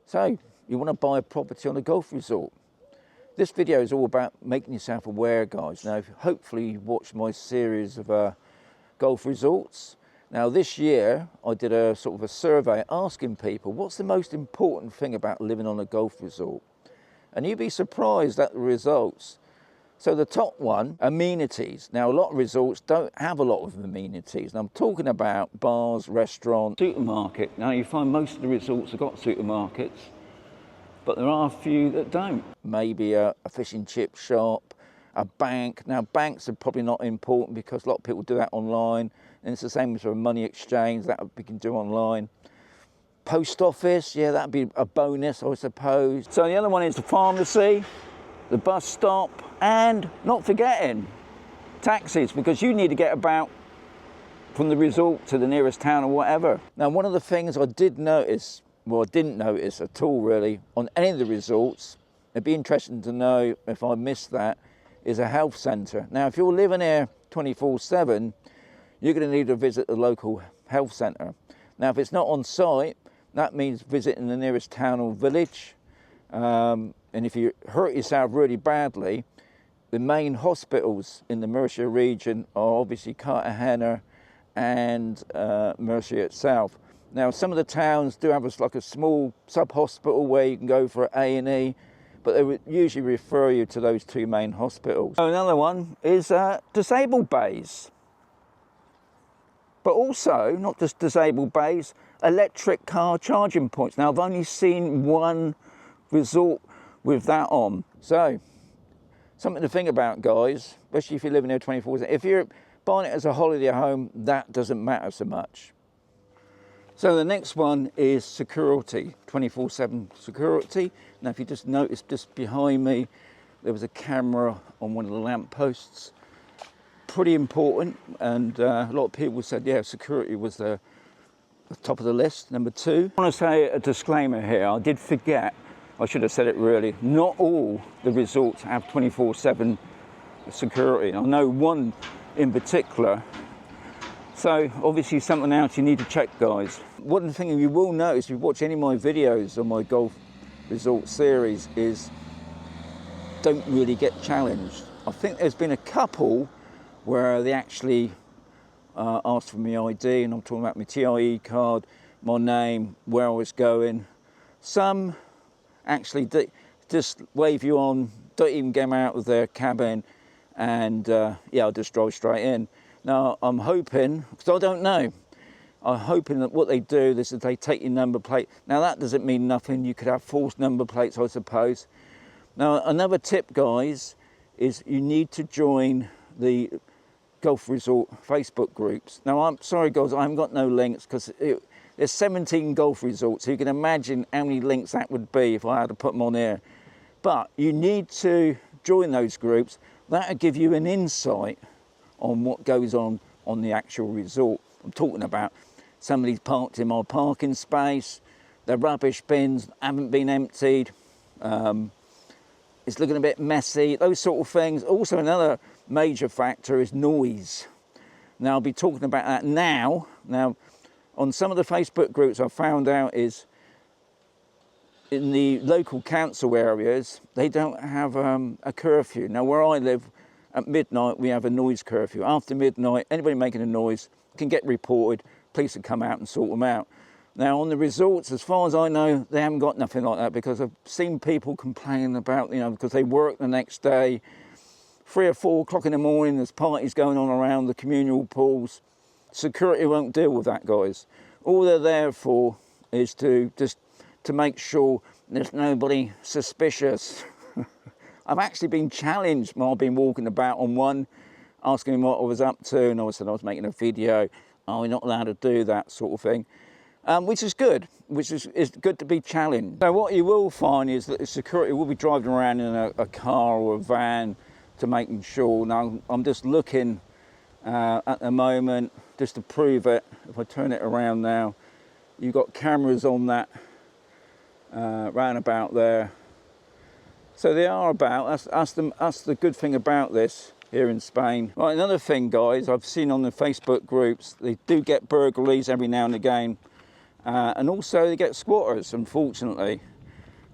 So, you want to buy a property on a golf resort. This video is all about making yourself aware, guys. Now, hopefully you've watched my series of golf resorts. Now, this year, I did a sort of a survey asking people, what's the most important thing about living on a golf resort? And you'd be surprised at the results. So the top one, amenities. Now, a lot of resorts don't have a lot of amenities. And I'm talking about bars, restaurants, supermarket. Now, you find most of the resorts have got supermarkets, but there are a few that don't. Maybe a fish and chip shop, a bank. Now, banks are probably not important because a lot of people do that online. And it's the same as a money exchange, that we can do online. Post office, yeah, that'd be a bonus, I suppose. So the other one is the pharmacy, the bus stop, and not forgetting taxis, because you need to get about from the resort to the nearest town or whatever. Now, one of the things I did notice, well, I didn't notice at all really, on any of the resorts, it'd be interesting to know if I missed that, is a health centre. Now, if you're living here 24/7, you're going to need to visit the local health centre. Now, if it's not on site, that means visiting the nearest town or village. And if you hurt yourself really badly, the main hospitals in the Mercia region are obviously Cartagena and Mercia itself. Now, some of the towns do have like a small sub-hospital where you can go for A&E, but they would usually refer you to those two main hospitals. Another one is disabled bays. But also, not just disabled bays, electric car charging points. Now, I've only seen one resort with that on. So, something to think about, guys, especially if you're living there 24/7. If you're buying it as a holiday home, that doesn't matter so much. So the next one is security, 24/7 security. Now, if you just notice just behind me, there was a camera on one of the lampposts. Pretty important, and a lot of people said, yeah, security was the top of the list, number two. I want to say a disclaimer here. I did forget, I should have said it really, not all the resorts have 24/7 security. I know one in particular. So obviously something else you need to check, guys. One thing you will notice if you watch any of my videos on my golf resort series is don't really get challenged. I think there's been a couple where they actually asked for my ID, and I'm talking about my TIE card, my name, where I was going. Some actually just wave you on, don't even get them out of their cabin, and yeah, I'll just drive straight in. Now, I'm hoping, because I don't know, I'm hoping that what they do is that they take your number plate. Now, that doesn't mean nothing. You could have false number plates, I suppose. Now, another tip, guys, is you need to join the golf resort Facebook groups. Now, I'm sorry, guys, I haven't got no links because there's 17 golf resorts, so you can imagine how many links that would be if I had to put them on here. But you need to join those groups. That'll give you an insight on what goes on the actual resort. I'm talking about somebody's parked in my parking space, the rubbish bins haven't been emptied, it's looking a bit messy, those sort of things. Also, another major factor is noise. Now, I'll be talking about that now. Now, on some of the Facebook groups I found out is in the local council areas, they don't have a curfew. Now, where I live, at midnight, we have a noise curfew. After midnight, anybody making a noise can get reported. Police will come out and sort them out. Now, on the resorts, as far as I know, they haven't got nothing like that, because I've seen people complaining about, you know, because they work the next day, 3 or 4 o'clock in the morning, there's parties going on around the communal pools. Security won't deal with that, guys. All they're there for is to make sure there's nobody suspicious. I've actually been challenged while I've been walking about on one, asking him what I was up to, and I said I was making a video. Oh, we're not allowed to do that sort of thing. Which is good, which is good to be challenged. So what you will find is that the security will be driving around in a car or a van to making sure. Now, I'm just looking at the moment, just to prove it. If I turn it around now, you've got cameras on that round about there. So they are about, that's the good thing about this here in Spain. Right, another thing, guys, I've seen on the Facebook groups, they do get burglaries every now and again. And also they get squatters, unfortunately.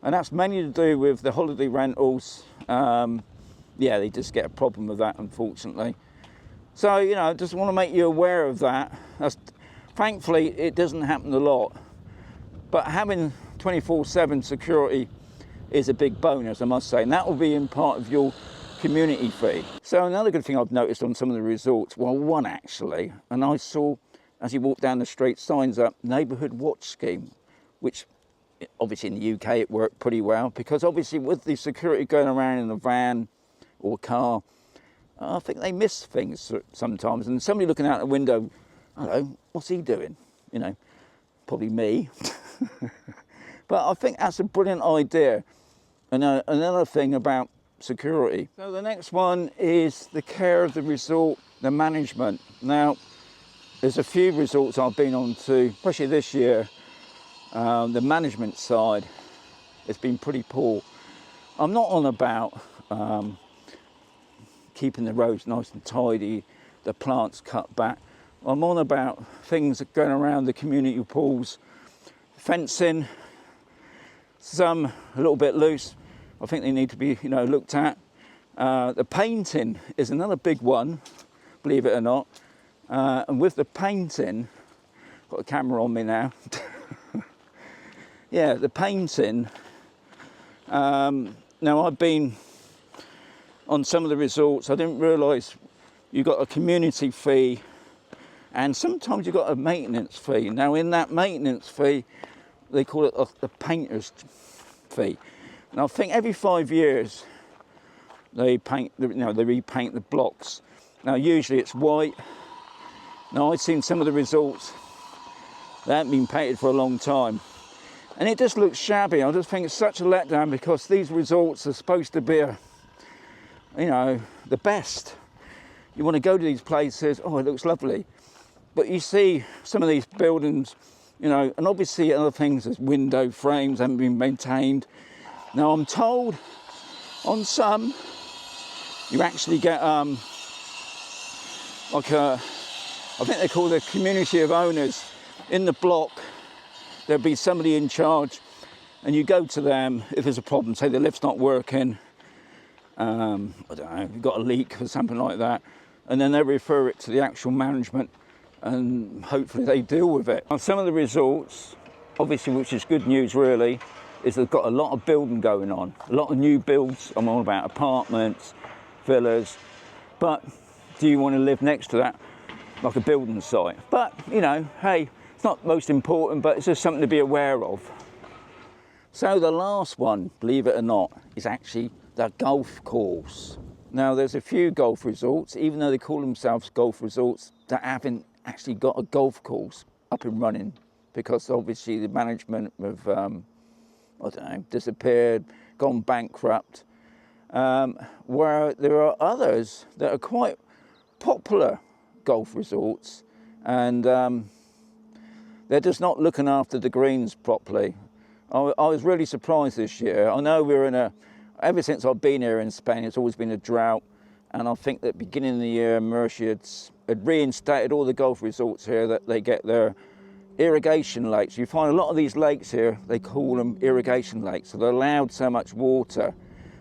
And that's mainly to do with the holiday rentals. Yeah, they just get a problem with that, unfortunately. So, you know, just want to make you aware of that. Thankfully, it doesn't happen a lot. But having 24/7 security is a big bonus, I must say. And that will be in part of your community fee. So another good thing I've noticed on some of the resorts, well, one actually, and I saw, as you walk down the street, signs up, neighbourhood watch scheme, which obviously in the UK it worked pretty well, because obviously with the security going around in a van or car, I think they miss things sometimes. And somebody looking out the window, hello, what's he doing? You know, probably me. But I think that's a brilliant idea. And another thing about security. So the next one is the care of the resort, the management. Now, there's a few resorts I've been on to, especially this year. The management side has been pretty poor. I'm not on about keeping the roads nice and tidy, the plants cut back. I'm on about things that going around the community pools, fencing, some a little bit loose. I think they need to be, you know, looked at. The painting is another big one, believe it or not. And with the painting, got a camera on me now. Yeah, the painting. Now I've been on some of the resorts. I didn't realise you got a community fee, and sometimes you got a maintenance fee. Now in that maintenance fee, they call it the painter's fee. And I think every 5 years they paint, you know, they repaint the blocks. Now usually it's white. Now I've seen some of the resorts, they haven't been painted for a long time. And it just looks shabby. I just think it's such a letdown, because these resorts are supposed to be, you know, the best. You want to go to these places, oh, it looks lovely. But you see some of these buildings, you know, and obviously other things as window frames haven't been maintained. Now I'm told on some, you actually get like I think they call the community of owners in the block. There'll be somebody in charge, and you go to them if there's a problem, say the lift's not working, I don't know, you've got a leak or something like that, and then they refer it to the actual management, and hopefully they deal with it. On some of the resorts, obviously, which is good news really, is they've got a lot of building going on, a lot of new builds. I'm all about apartments, villas, but do you want to live next to that, like a building site? But, you know, hey, it's not most important, but it's just something to be aware of. So the last one, believe it or not, is actually the golf course. Now there's a few golf resorts, even though they call themselves golf resorts, that haven't actually got a golf course up and running, because obviously the management have, I don't know, disappeared, gone bankrupt. Where there are others that are quite popular golf resorts, and they're just not looking after the greens properly. I was really surprised this year. I know we're in ever since I've been here in Spain, it's always been a drought. And I think that beginning of the year, Murcia had reinstated all the golf resorts here, that they get their irrigation lakes. You find a lot of these lakes here, they call them irrigation lakes. So they're allowed so much water.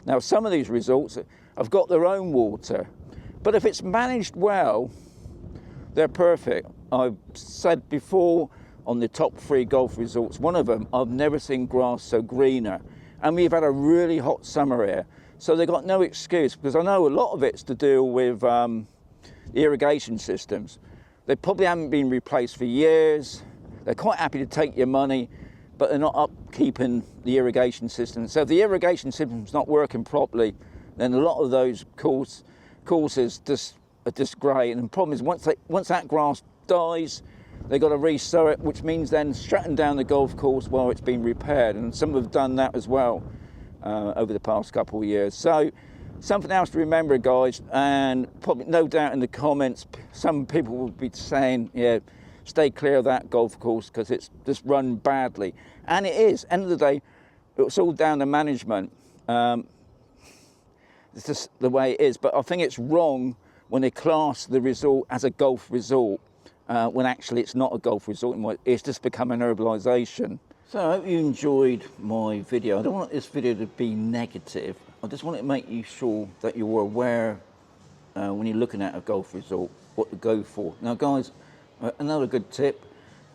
Now, some of these resorts have got their own water, but if it's managed well, they're perfect. I've said before, on the top 3 golf resorts, one of them, I've never seen grass so greener. And we've had a really hot summer here. So they've got no excuse, because I know a lot of it's to do with the irrigation systems. They probably haven't been replaced for years. They're quite happy to take your money, but they're not upkeeping the irrigation system. So if the irrigation system's not working properly, then a lot of those courses are just grey. And the problem is once that grass dies, they've got to resow it, which means then strutting down the golf course while it's been repaired. And some have done that as well over the past couple of years. So something else to remember, guys, and probably no doubt in the comments, some people will be saying, yeah, stay clear of that golf course because it's just run badly. And it is. End of the day, it's all down to management. It's just the way it is. But I think it's wrong when they class the resort as a golf resort, when actually it's not a golf resort, it's just become an urbanisation. So I hope you enjoyed my video. I don't want this video to be negative. I just want to make you sure that you're aware when you're looking at a golf resort, what to go for. Now guys, another good tip,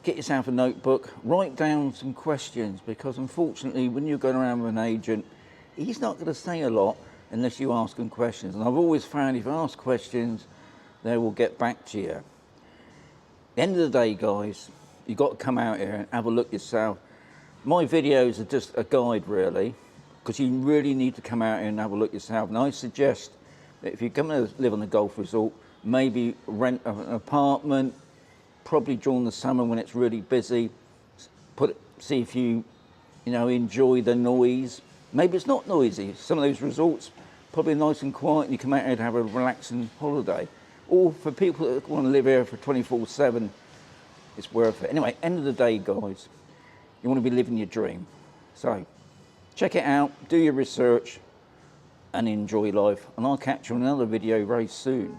get yourself a notebook, write down some questions, because unfortunately when you're going around with an agent, he's not going to say a lot unless you ask him questions. And I've always found if you ask questions, they will get back to you. At the end of the day guys, you've got to come out here and have a look yourself. My videos are just a guide really, because you really need to come out here and have a look yourself. And I suggest that if you're going to live on a golf resort, maybe rent an apartment, probably during the summer when it's really busy. See if you enjoy the noise. Maybe it's not noisy. Some of those resorts probably nice and quiet, and you come out here to have a relaxing holiday. Or for people that want to live here for 24/7, it's worth it. Anyway, end of the day, guys, you want to be living your dream. So check it out, do your research, and enjoy life. And I'll catch you on another video very soon.